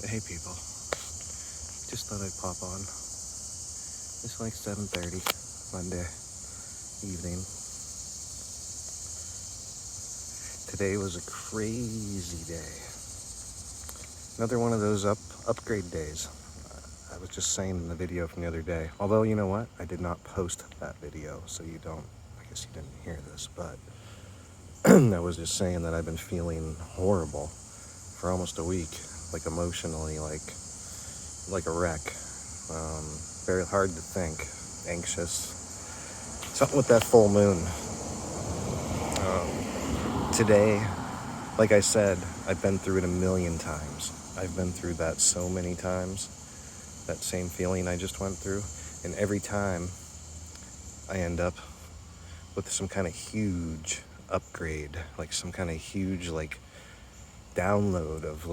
Hey people, just thought I'd pop on. It's like 7:30 Monday evening. Today was a crazy day. Another one of those upgrade days. I was just saying in the video from the other day. Although, you know what? I did not post that video, so I guess you didn't hear this, but I was just saying that I've been feeling horrible for almost a week, like emotionally, like a wreck. Very hard to think, anxious. Something with that full moon. Today, like I said, I've been through it a million times. I've been through that so many times. That same feeling I just went through. And every time I end up with some kind of huge upgrade, like some kind of huge download of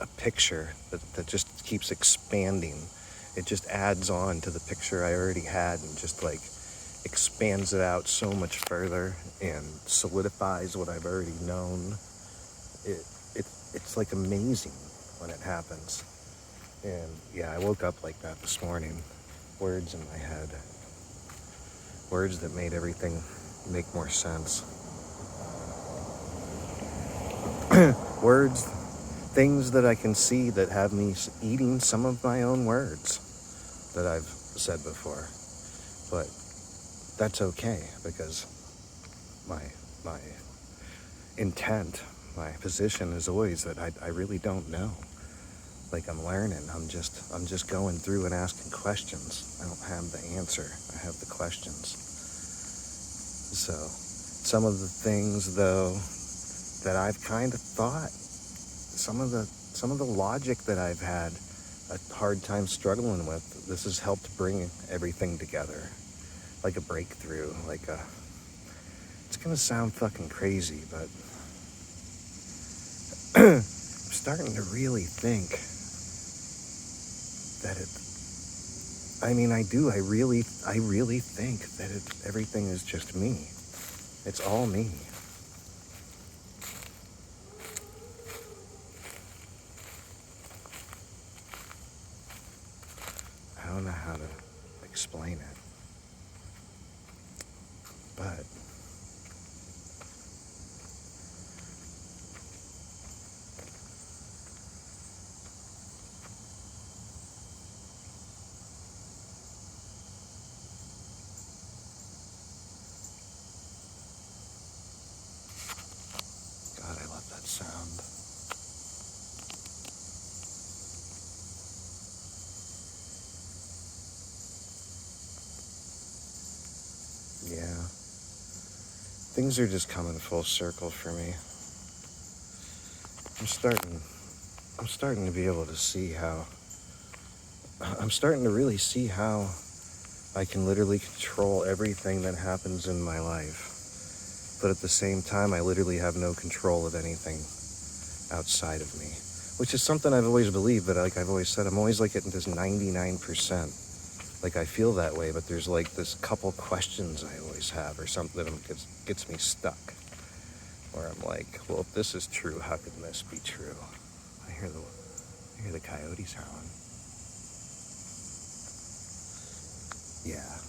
a picture that just keeps expanding. It just adds on to the picture I already had and just expands it out so much further and solidifies what I've already known. It's like amazing when it happens. And yeah, I woke up like that this morning. Words in my head. Words that made everything make more sense. Words, things that I can see that have me eating some of my own words that I've said before. But that's okay, because my intent, my position is always that I really don't know. I'm learning. I'm just going through and asking questions. I don't have the answer. I have the questions. So some of the things though that I've kind of thought, some of the logic that I've had a hard time struggling with, this has helped bring everything together. Like a breakthrough, it's gonna sound fucking crazy, but I'm starting to really think that I really think that everything is just me. It's all me. I don't know how to explain it, but God, I love that sound. Yeah. Things are just coming full circle for me. I'm starting to be able to see how, I'm starting to really see how I can literally control everything that happens in my life. But at the same time, I literally have no control of anything outside of me. Which is something I've always believed, but I've always said, I'm always at this 99%. I feel that way, but there's this couple questions I always have or something that gets me stuck. Where I'm well, if this is true, how can this be true? I hear the coyotes howling. Yeah,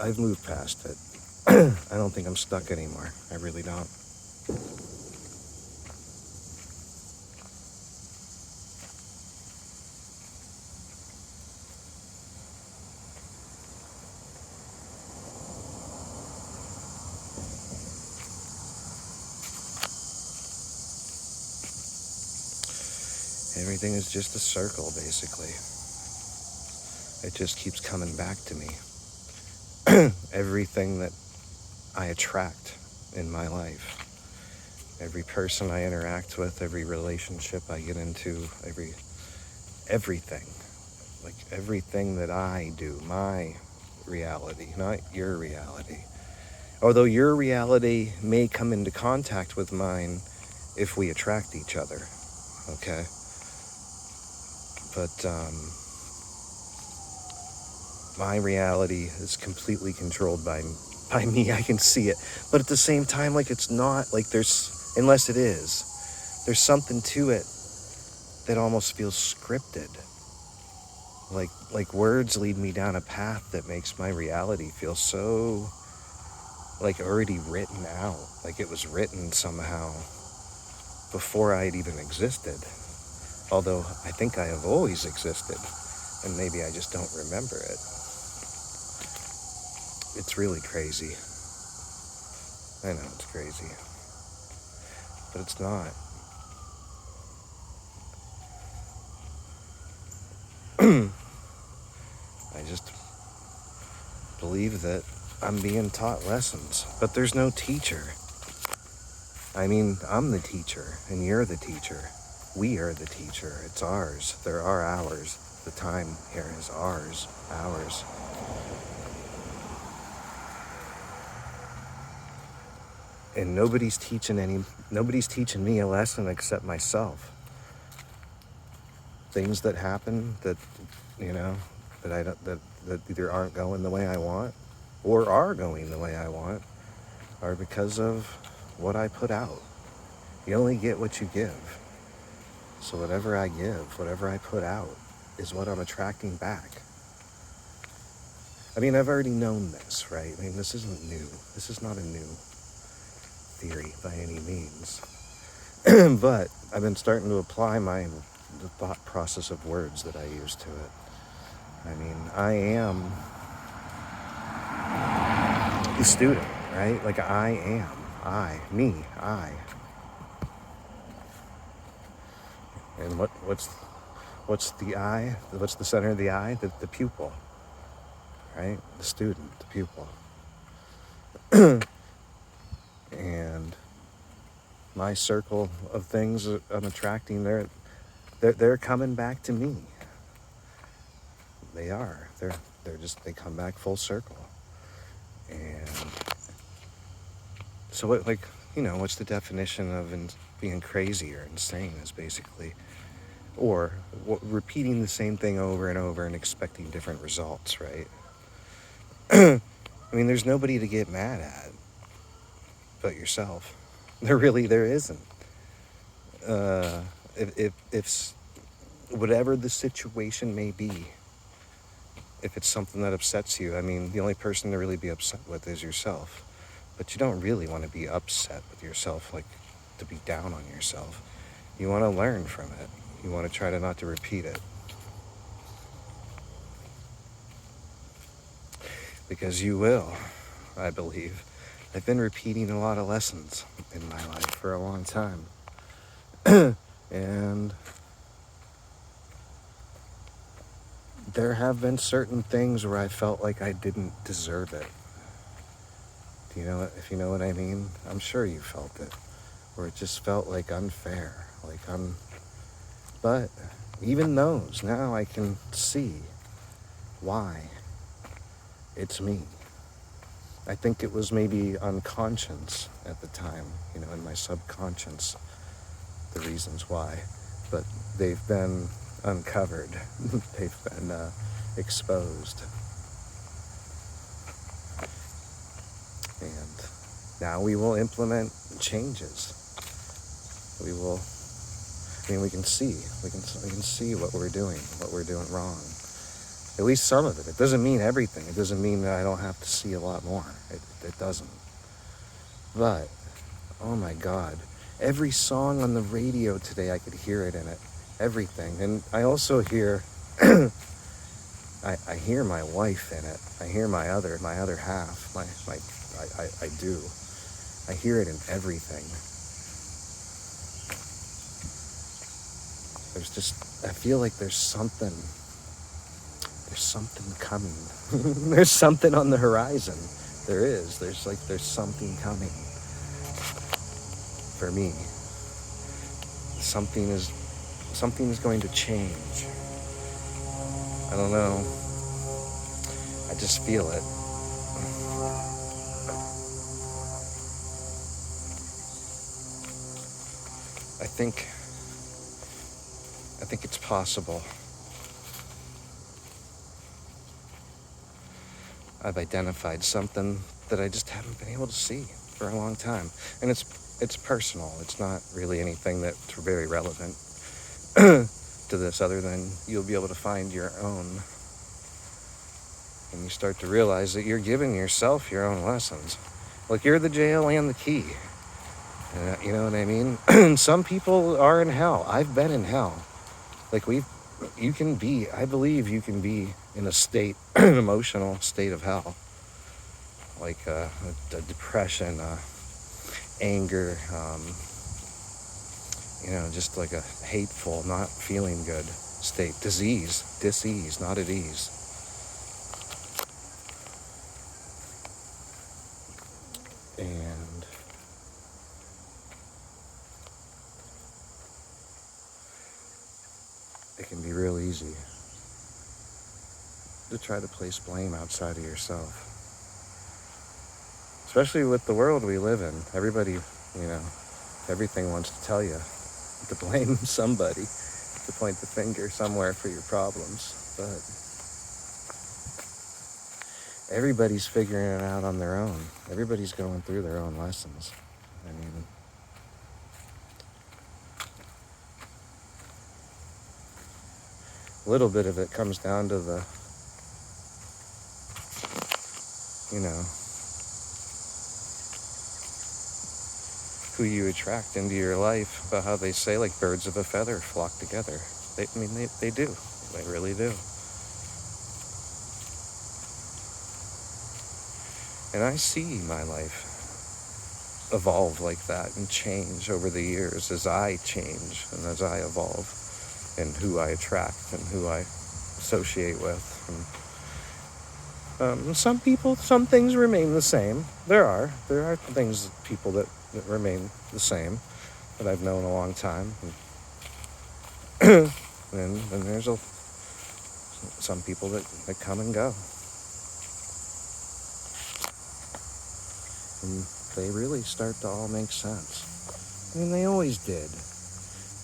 I've moved past it. I don't think I'm stuck anymore. I really don't. Everything is just a circle, basically. It just keeps coming back to me. Everything that I attract in my life, every person I interact with, every relationship I get into, everything, everything that I do, my reality, not your reality. Although your reality may come into contact with mine if we attract each other, okay? But my reality is completely controlled by me. I can see it. But at the same time, it's not, unless it is, there's something to it that almost feels scripted. Like words lead me down a path that makes my reality feel so like already written out, like it was written somehow before I'd even existed. Although I think I have always existed, and maybe I just don't remember it. It's really crazy. I know it's crazy, but it's not. I just believe that I'm being taught lessons, but there's no teacher. I mean, I'm the teacher, and you're the teacher. We are the teacher. It's ours. There are ours. The time here is ours. Ours. And nobody's teaching me a lesson except myself. Things that happen that, that either aren't going the way I want or are going the way I want are because of what I put out. You only get what you give. So whatever I give, whatever I put out, is what I'm attracting back. I mean, I've already known this, right? I mean, this isn't new. This is not a new theory by any means. But I've been starting to apply the thought process of words that I use to it. I mean, I am the student, right? Like I am. I. And what's the I? What's the center of the I? The pupil, right? The student, the pupil. And my circle of things that I'm attracting, they're coming back to me. They are. They come back full circle. And so what's the definition of being crazy or insane is basically, or repeating the same thing over and over and expecting different results, right? I mean, there's nobody to get mad at but yourself. There isn't. If whatever the situation may be, if it's something that upsets you, I mean, the only person to really be upset with is yourself. But you don't really want to be upset with yourself, like to be down on yourself. You want to learn from it. You want to try to not to repeat it. Because you will, I believe. I've been repeating a lot of lessons in my life for a long time. And there have been certain things where I felt like I didn't deserve it. If you know what I mean? I'm sure you felt it. Where it just felt like unfair. But even those, now I can see why it's me. I think it was maybe unconscious at the time, in my subconscious, the reasons why. But they've been uncovered. They've been exposed. And now we will implement changes. We can see what we're doing wrong. At least some of it. It doesn't mean everything. It doesn't mean that I don't have to see a lot more. It doesn't. But, oh my God, every song on the radio today, I could hear it in it. Everything. And I also hear, I hear my wife in it. I hear my other half. I do. I hear it in everything. I feel like there's something coming. There's something on the horizon. There's something coming. For me. Something is going to change. I don't know. I just feel it. I think it's possible. I've identified something that I just haven't been able to see for a long time. And it's personal. It's not really anything that's very relevant. to this other than you'll be able to find your own. And you start to realize that you're giving yourself your own lessons. Like, you're the jail and the key. You know what I mean? Some people are in hell. I've been in hell. Like, you can be, I believe you can be in a state, an emotional state of hell. Like a depression, anger, just like a hateful, not feeling good state. Dis-ease, not at ease. And it can be real easy to try to place blame outside of yourself. Especially with the world we live in. Everybody, everything wants to tell you to blame somebody, to point the finger somewhere for your problems. But everybody's figuring it out on their own. Everybody's going through their own lessons. I mean, a little bit of it comes down to the, who you attract into your life, about how they say, like, birds of a feather flock together. They do. They really do. And I see my life evolve like that and change over the years as I change and as I evolve, and who I attract and who I associate with. And some things remain the same. There are people that remain the same that I've known a long time. And then there's some people that come and go. And they really start to all make sense. I mean, they always did.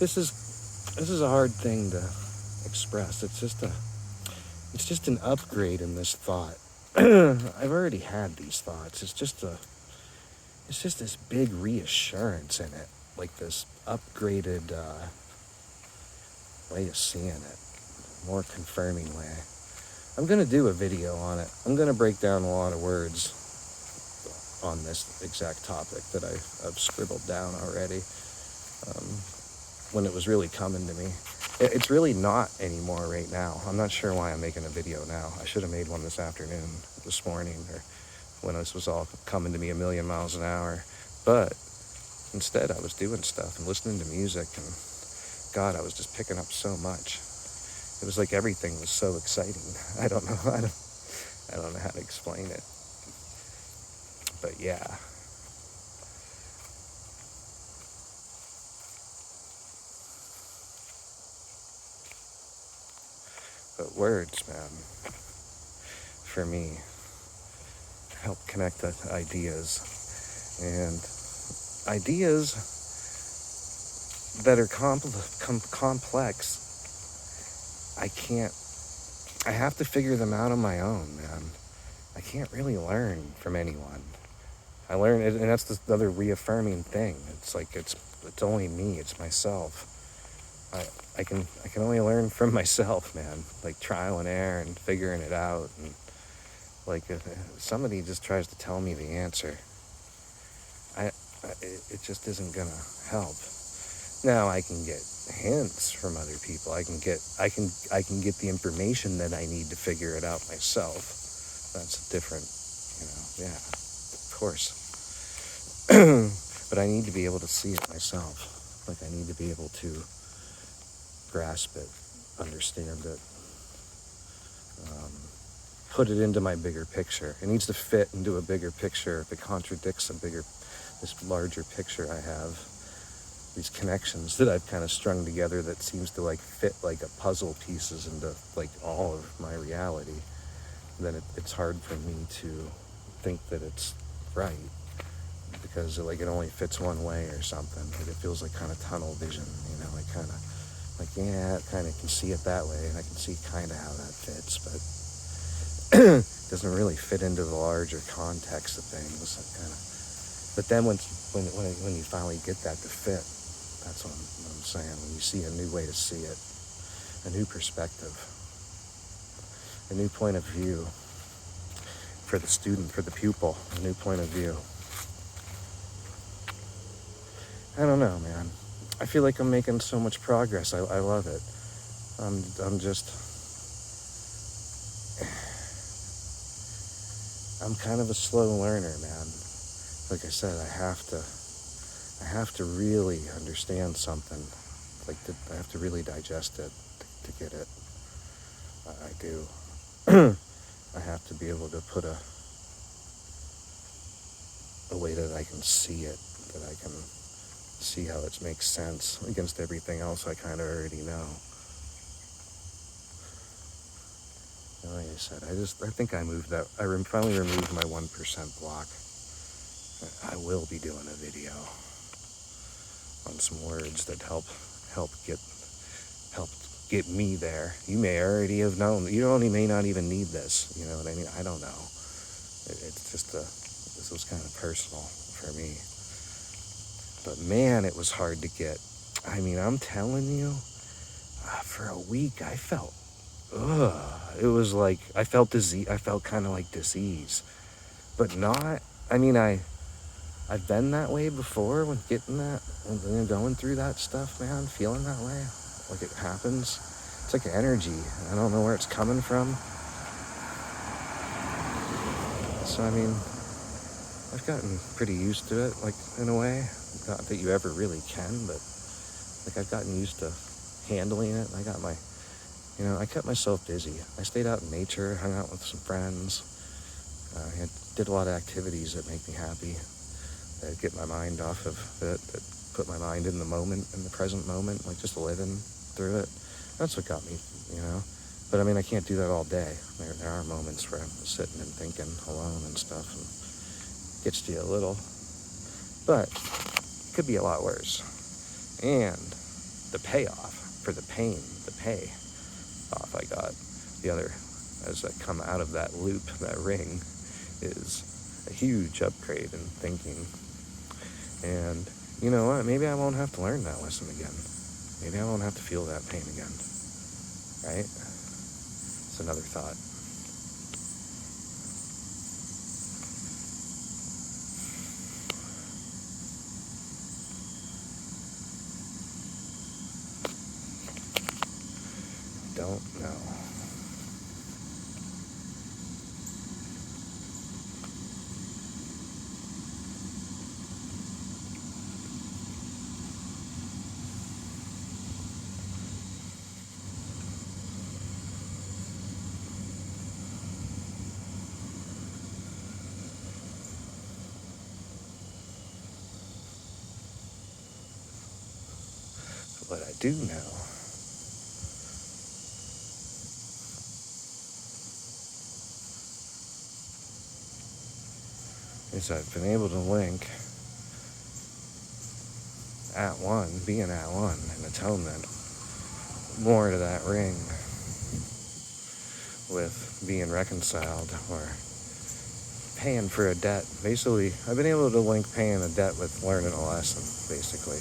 This is a hard thing to express. It's just an upgrade in this thought. I've already had these thoughts. It's just this big reassurance in it, like this upgraded way of seeing it, more confirming way. I'm gonna do a video on it. I'm gonna break down a lot of words on this exact topic that I've scribbled down already. When it was really coming to me. It's really not anymore right now. I'm not sure why I'm making a video now. I should have made one this afternoon, this morning, or when this was all coming to me a million miles an hour. But instead, I was doing stuff and listening to music, and God, I was just picking up so much. It was like everything was so exciting. I don't know how to explain it. But yeah. But words, man, for me, help connect the ideas. And ideas that are complex, I have to figure them out on my own, man. I can't really learn from anyone. I learn it, and that's the other reaffirming thing. It's like, it's only me, it's myself. I can only learn from myself, man. Like, trial and error and figuring it out. And like, if somebody just tries to tell me the answer, it just isn't gonna help. Now I can get hints from other people. I can get the information that I need to figure it out myself. That's a different, yeah, of course. But I need to be able to see it myself. Like, I need to be able to grasp it, understand it, put it into my bigger picture. It needs to fit into a bigger picture. If it contradicts this larger picture I have, these connections that I've kind of strung together that seems to like fit like a puzzle pieces into like all of my reality, then it's hard for me to think that it's right, because it only fits one way or something. Like, it feels like kind of tunnel vision, like kind of like, yeah, I kind of can see it that way, and I can see kind of how that fits, but it doesn't really fit into the larger context of things. But then when you finally get that to fit, that's what I'm saying. When you see a new way to see it, a new perspective, a new point of view for the student, for the pupil, a new point of view. I don't know, man. I feel like I'm making so much progress. I love it. I'm kind of a slow learner, man. Like I said, I have to really understand something. I have to really digest it to get it. I do. I have to be able to put a way that I can see it, that I can see how it makes sense against everything else I kind of already know. And like I said, I think I finally removed my 1% block. I will be doing a video on some words that help get me there. You may already have known. May not even need this. You know what I mean? I don't know. It's just this was kind of personal for me. But man, it was hard to get. I mean, I'm telling you, for a week I felt, it was like I felt disease. I felt kind of like disease, but not. I mean, I've been that way before when getting that, when going through that stuff, man, feeling that way, like it happens. It's like energy. I don't know where it's coming from. So, I mean, I've gotten pretty used to it, like, in a way. Not that you ever really can, but, like, I've gotten used to handling it. I kept myself busy. I stayed out in nature, hung out with some friends. I did a lot of activities that make me happy. That get my mind off of it, that put my mind in the moment, in the present moment, like just living through it. That's what got me, But I mean, I can't do that all day. There are moments where I'm sitting and thinking alone and stuff, and it gets to you a little. But it could be a lot worse. And the payoff for the pain, the pay off I got, as I come out of that loop, that ring, is a huge upgrade in thinking. And you know what? Maybe I won't have to learn that lesson again. Maybe I won't have to feel that pain again. Right? It's another thought. Don't know. What I do know is I've been able to link being at one in atonement, more to that ring with being reconciled or paying for a debt. Basically, I've been able to link paying a debt with learning a lesson, basically.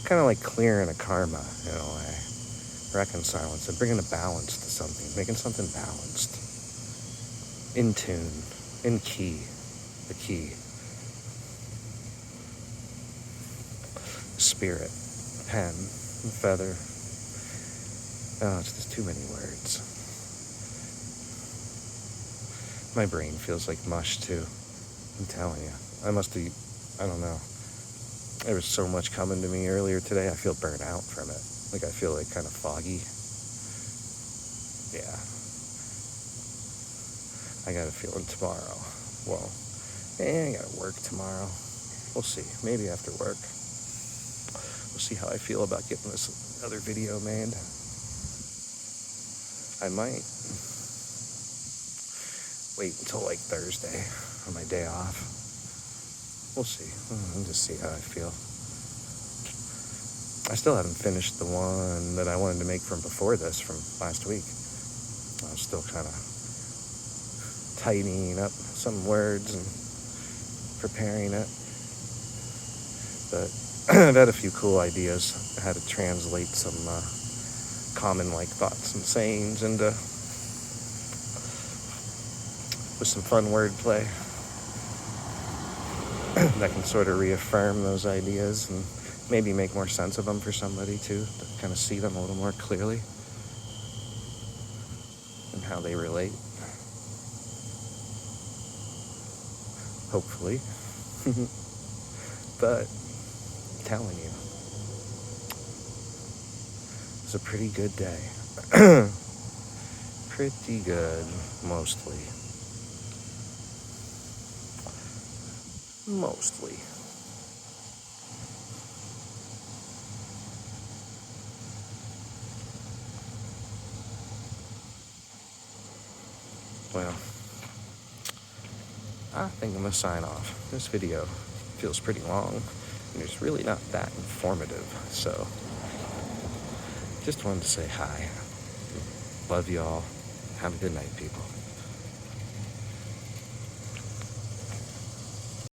Kind of like clearing a karma in a way, reconciling, so bringing a balance to something, making something balanced, in tune, in key, the key, spirit, pen, feather. Oh, it's just too many words. My brain feels like mush too. I'm telling you, I don't know. There was so much coming to me earlier today. I feel burnt out from it. Like I feel like kind of foggy. Yeah. I got a feeling tomorrow. Well, I gotta work tomorrow. We'll see. Maybe after work. We'll see how I feel about getting this other video made. I might wait until like Thursday on my day off. We'll see. I'll just see how I feel. I still haven't finished the one that I wanted to make from before this, from last week. I was still kind of tidying up some words and preparing it. But I've had a few cool ideas how to translate some common like thoughts and sayings into with some fun wordplay that can sort of reaffirm those ideas and maybe make more sense of them for somebody too, to kind of see them a little more clearly and how they relate. Hopefully. But I'm telling you, it's a pretty good day. Pretty good, mostly. Well, I think I'm gonna sign off. This video feels pretty long, and it's really not that informative, so just wanted to say hi. Love y'all. Have a good night, people.